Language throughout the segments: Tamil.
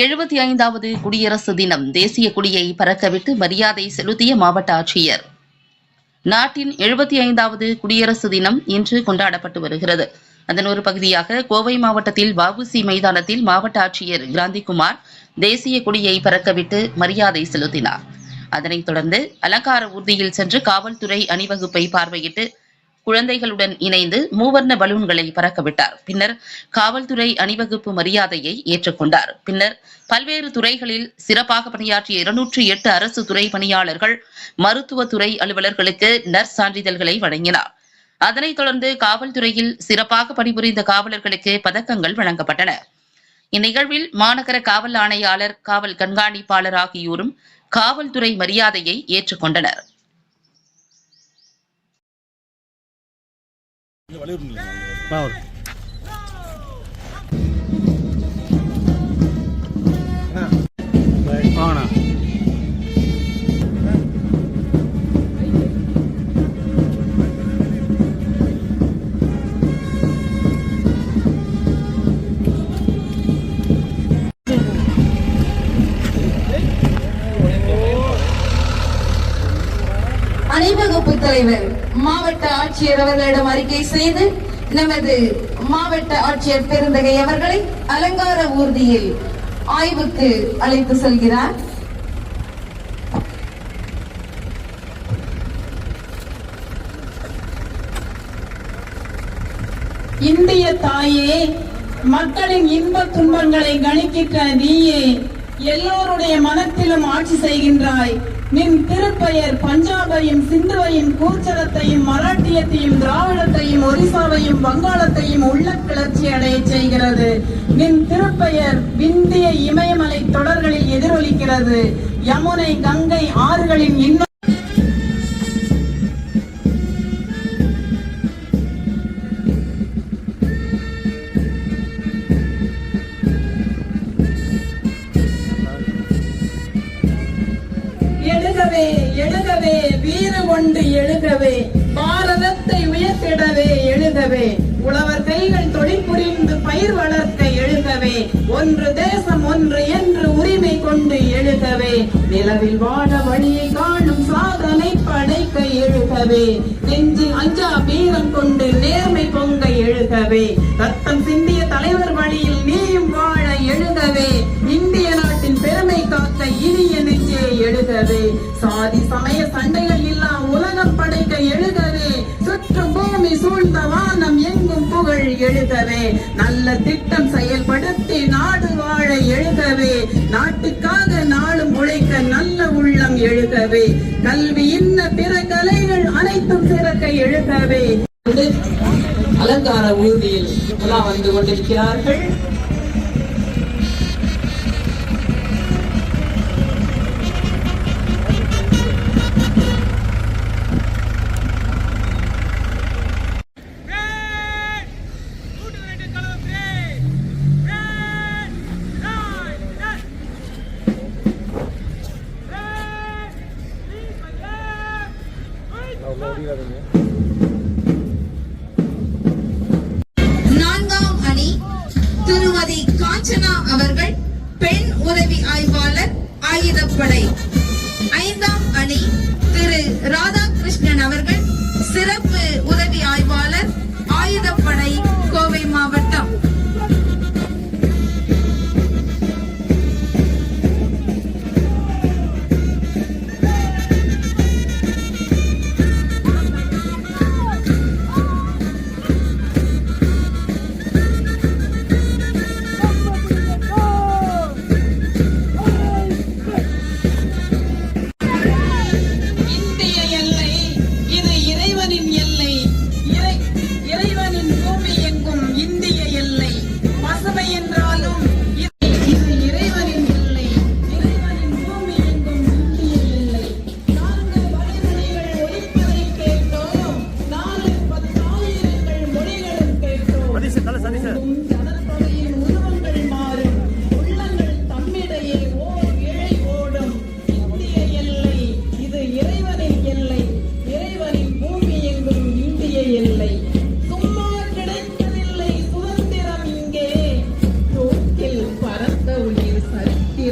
75வது குடியரசு தினம் தேசிய கொடியை பறக்கவிட்டு மரியாதை செலுத்திய மாவட்ட ஆட்சியர். நாட்டின் 75வது குடியரசு தினம் இன்று கொண்டாடப்பட்டு வருகிறது. அதன் ஒரு பகுதியாக கோவை மாவட்டத்தில் வஉசி மைதானத்தில் மாவட்ட ஆட்சியர் கிராந்திகுமார் தேசிய கொடியை பறக்கவிட்டு மரியாதை செலுத்தினார். அதனைத் தொடர்ந்து அலங்கார ஊர்தியில் சென்று காவல்துறை அணிவகுப்பை பார்வையிட்டு குழந்தைகளுடன் இணைந்து மூவர்ண பலூன்களை பறக்கவிட்டார். பின்னர் காவல்துறை அணிவகுப்பு மரியாதையை ஏற்றுக்கொண்டார். பின்னர் பல்வேறு துறைகளில் சிறப்பாக பணியாற்றிய 208 அரசு துறை பணியாளர்கள், மருத்துவத்துறை அலுவலர்களுக்கு நர்ஸ் சான்றிதழ்களை வழங்கினார். அதனைத் தொடர்ந்து காவல்துறையில் சிறப்பாக பணிபுரிந்த காவலர்களுக்கு பதக்கங்கள் வழங்கப்பட்டன. இந்நிகழ்வில் மாநகர காவல் ஆணையாளர், காவல் கண்காணிப்பாளர் ஆகியோரும் காவல்துறை மரியாதையை ஏற்றுக்கொண்டனர். அணிவகுப்பு தலைவர் மாவட்ட ஆட்சியர் அவர்களிடம் அறிக்கை செய்து நமது மாவட்ட ஆட்சியர் பெருந்தகை அவர்களை அலங்கார ஊர்தியில் ஆய்வுக்கு அழைத்து செல்கிறார். இந்திய தாயே, மக்களின் இன்ப துன்பங்களை கணிக்கின்ற நீயே எல்லோருடைய மனத்திலும் ஆட்சி செய்கின்றாய். நின் திருப்பெயர் பஞ்சாபையும், சிந்துவையும், கூச்சரத்தையும், மராட்டியத்தையும், திராவிடத்தையும், ஒரிசாவையும், வங்காளத்தையும் உள்ள கிளர்ச்சி அடைய செய்கிறது. நின் திருப்பெயர் விந்திய இமயமலை தொடர்களில் எதிரொலிக்கிறது. யமுனை, கங்கை ஆறுகளின் இன்னும் எழுகவே, வீறு கொண்டு எழுகவே, பாரதத்தை உயர்த்திடவே எழுகவே, உழவர் கைகள் தொழில் புரிந்து பயிர் வளர்க்க எழுகவே, ஒன்று தேசம் ஒன்று என்று உரிமை கொண்டு எழுகவே, நிலவில் வாழ வழியை காணும் சாதனை படைக்க எழுகவே, நெஞ்சில் அஞ்சா வீரம் கொண்டு நேர்மை பொங்க எழுகவே, ரத்தம் சிந்திய தலைவர் வழியில் நீயும் வாழ எழுகவே, இந்திய நாட்டின் பெருமை காக்க இனிய நெஞ்சே எழுகவே, சாதி சமய சண்டைகள் இல்லா உலகம் படைக்க எழுகவே, சுற்றும் பூமி சூழ்ந்த வானம் எங்கும் புகழ் எழுகவே, நல்ல திட்டம் செயல்படுத்தி நாடு வாழ எழுகவே, நாட்டுக்காக நாளும் உழைக்க நல்ல உள்ளம் எழுகவே, கல்வி இன்ன பிற கலைகள் அனைத்தும் சிறக்க எழுகவே. அலங்கார ஊர்தியில் உலா வந்து கொண்டிருக்கிறார்கள். நான்காம் அணி திருமதி காஞ்சனா அவர்கள், பெண் உதவி ஆய்வாளர், ஆயுதப்படை. 5ஆம் அணி திரு ராதாகிருஷ்ணன் அவர்கள், சிறப்பு உதவி ஆய்வாளர், ஆயுதப்படை, கோவை மாவட்டம்.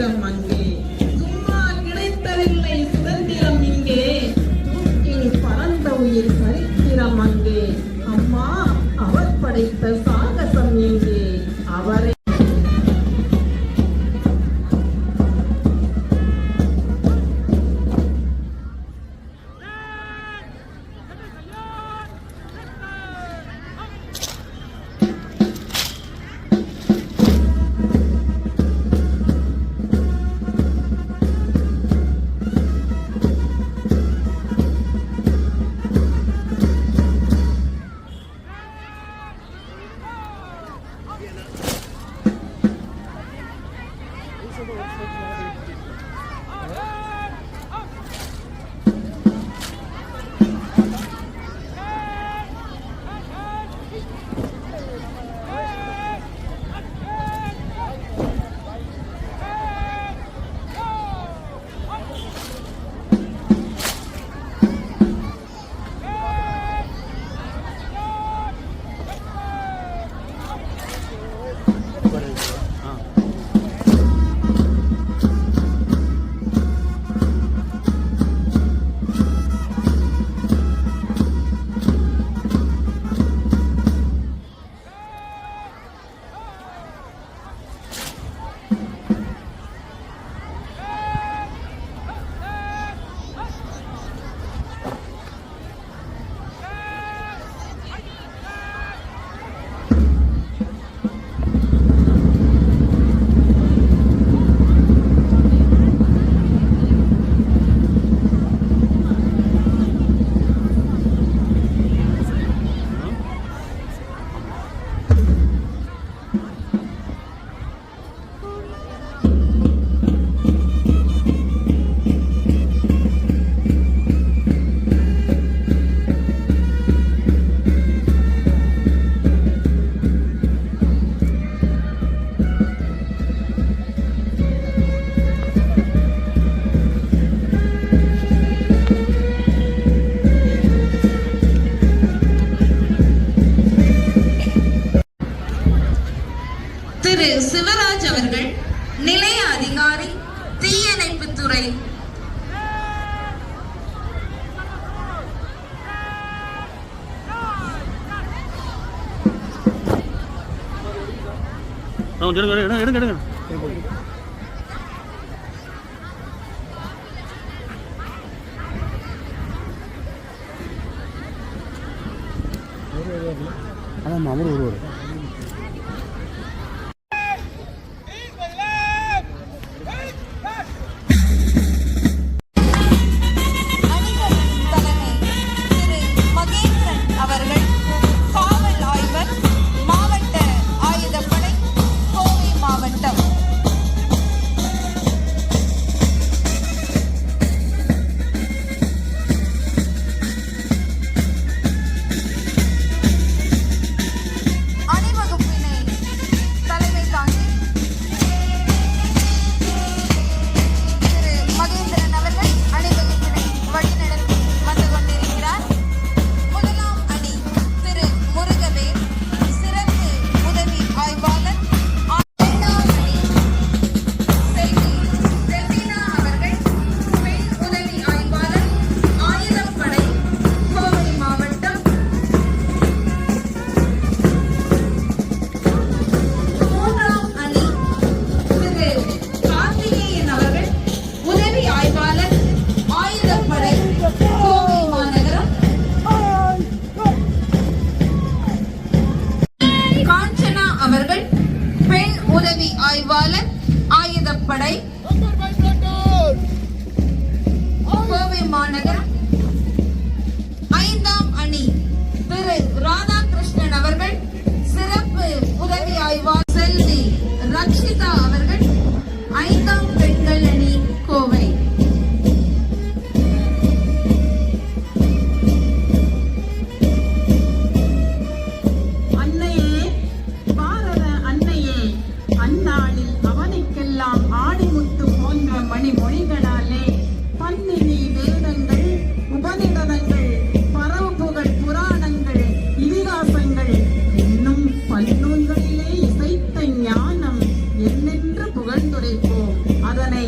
சரித்திரம் அங்கே. சும்மா கிடைத்ததில்லை சுதந்திரம் இங்கே, தூக்கில் பறந்த உயிர் சரித்திரம் அங்கே. அம்மா அவர் படைத்த சாகசம் எங்கே, அவரை திரு சிவராஜ் அவர்கள், நிலைய அதிகாரி, தீயணைப்புத்துறை. எடுங்க அதான் அவர் ஒருவர் ஆய்வாளர், ஆயுதப்படை, கோவை மாநகரம். 5ஆம் அணி திரு ராதாகிருஷ்ணன் அவர்கள், சிறப்பு உதவி ஆய்வாளர் செல்வி ரக்ஷிதா அவர்கள். 5ஆம் பெண்கள் அணி, கோவை. மொழிகளாலே பன்னினி வேதங்கள், உபநிடதங்கள், பரவுபுகழ் புராணங்கள், இதிகாசங்கள் என்னும் பல்நூல்களிலே இசைத்த ஞானம் என்னென்று புகழ்ந்துரைக்கும் உழைப்போம், அதனை